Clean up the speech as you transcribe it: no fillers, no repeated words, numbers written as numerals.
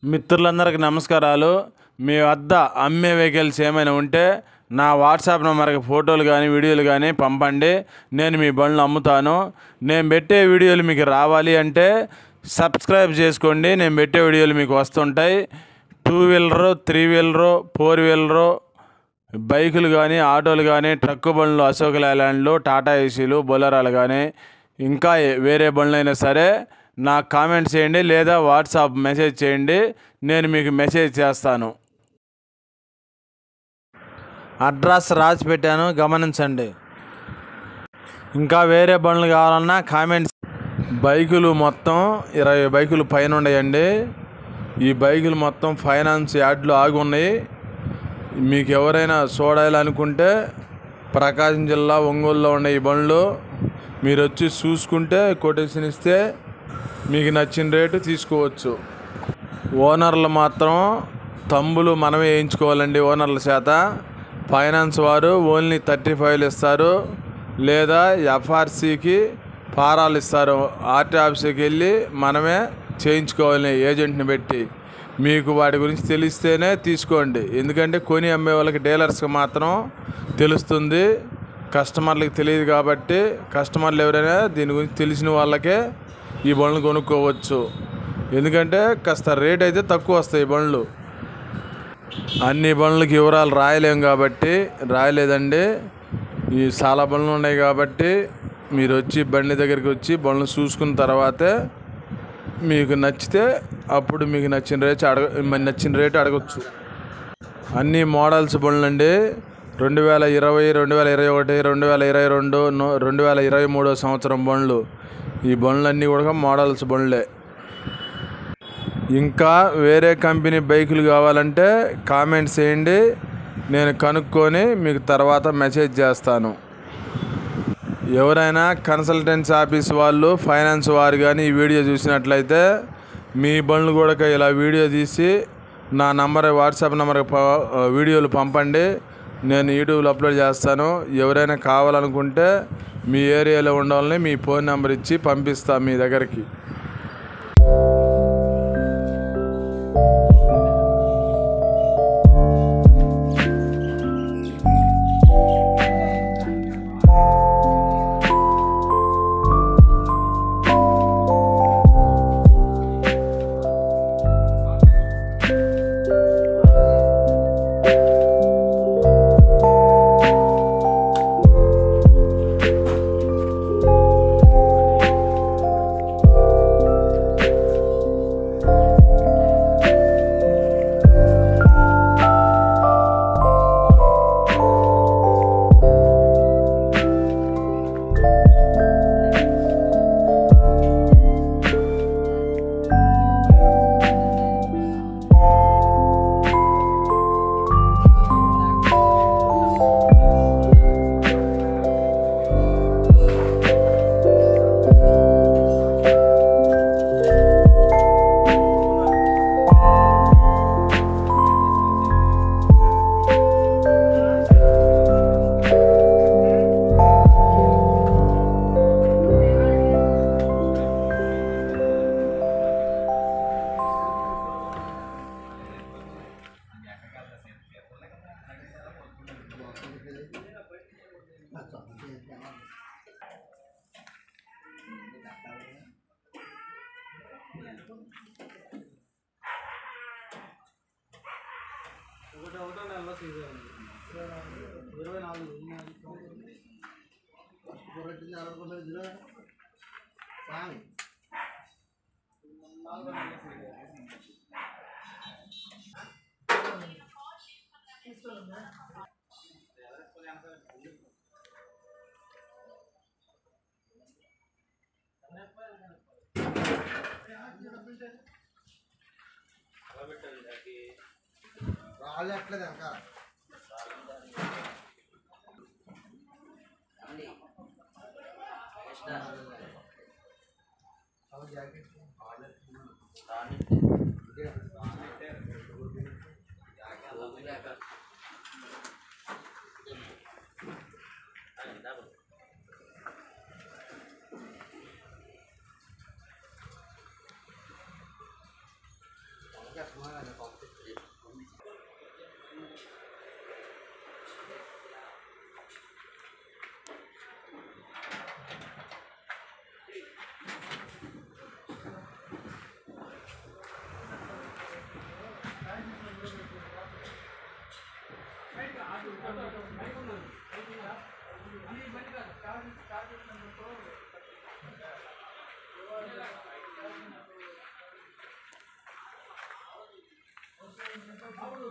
మిత్రులందరికీ నమస్కారాలు. మీ వద్ద అమ్మే వెహికల్స్ ఏమైనా ఉంటే నా వాట్సాప్ నెంబర్కి ఫోటోలు కానీ వీడియోలు కానీ పంపండి. నేను మీ బండ్లు అమ్ముతాను. నేను పెట్టే వీడియోలు మీకు రావాలి అంటే సబ్స్క్రైబ్ చేసుకోండి. నేను పెట్టే వీడియోలు మీకు వస్తుంటాయి. 2 వీలరు, 3 వీలరు, 4 వీలరు బైకులు కానీ, ఆటోలు కానీ, ట్రక్కు బండ్లు, అశోక్ లేలాండ్లు, టాటా ఏసీలు, బొలెరోలు కానీ ఇంకా వేరే బండ్లైనా సరే నాకు కామెంట్ చేయండి లేదా వాట్సాప్ మెసేజ్ చేయండి. నేను మీకు మెసేజ్ చేస్తాను. అడ్రస్ రాసి పెట్టాను, గమనించండి. ఇంకా వేరే బండ్లు కావాలన్నా కామెంట్స్. బైకులు మొత్తం 20 బైకులు పైన ఉన్నాయండి. ఈ బైకులు మొత్తం ఫైనాన్స్ యార్డ్లో ఆగి ఉన్నాయి. మీకు ఎవరైనా చూడాలనుకుంటే ప్రకాశం జిల్లా ఒంగోలులో ఉన్న ఈ బండ్లు మీరు వచ్చి చూసుకుంటే కొటేషన్ ఇస్తే మీకు నచ్చిన రేటు తీసుకోవచ్చు. ఓనర్లు మాత్రం తంబులు మనమే వేయించుకోవాలండి. ఓనర్ల చేత ఫైనాన్స్ వారు ఓన్లీ 35 ఇస్తారు లేదా ఎఫ్ఆర్సీకి ఫారాలు ఇస్తారు. ఆర్టీ ఆఫీస్కి వెళ్ళి మనమే చేయించుకోవాలి ఏజెంట్ని పెట్టి. మీకు వాటి గురించి తెలిస్తేనే తీసుకోండి. ఎందుకంటే కొని అమ్మే వాళ్ళకి డీలర్స్కి మాత్రం తెలుస్తుంది, కస్టమర్లకు తెలియదు. కాబట్టి కస్టమర్లు ఎవరైనా దీని గురించి తెలిసిన వాళ్ళకే ఈ బండ్లు కొనుక్కోవచ్చు. ఎందుకంటే కాస్త రేట్ అయితే తక్కువ వస్తాయి బండ్లు. అన్ని బండ్లకి వివరాలు రాయలేం కాబట్టి రాయలేదండి. ఈ చాలా బండ్లు ఉన్నాయి కాబట్టి మీరు వచ్చి బండి దగ్గరికి వచ్చి బండ్లు చూసుకున్న తర్వాతే మీకు నచ్చితే అప్పుడు మీకు నచ్చిన రేటు అడగచ్చు. అన్ని మోడల్స్ బండ్లు అండి. 2020, 2021, 2022, 2023 సంవత్సరం బండ్లు. ఈ బండ్లన్నీ కూడా మోడల్స్ బండ్లే. ఇంకా వేరే కంపెనీ బైకులు కావాలంటే కామెంట్స్ చేయండి. నేను కనుక్కొని మీకు తర్వాత మెసేజ్ చేస్తాను. ఎవరైనా కన్సల్టెన్సీ ఆఫీస్ వాళ్ళు, ఫైనాన్స్ వారు కానీ ఈ వీడియో చూసినట్లయితే మీ బండ్లు కూడా ఇలా వీడియో తీసి నా వాట్సాప్ నెంబర్కి వీడియోలు పంపండి. నేను యూట్యూబ్లో అప్లోడ్ చేస్తాను. ఎవరైనా కావాలనుకుంటే మీ ఏరియాలో ఉండాలని మీ ఫోన్ నెంబర్ ఇచ్చి పంపిస్తాను మీ దగ్గరికి. ఒకటో నెలలో సీజన్ 24 కొరటింది అరవకుండా ఇదిలో సాంగ్ 4 నెలల సీజన్ రాళ్ళు ఎట్లేదు అక్క జాకెట్ అవును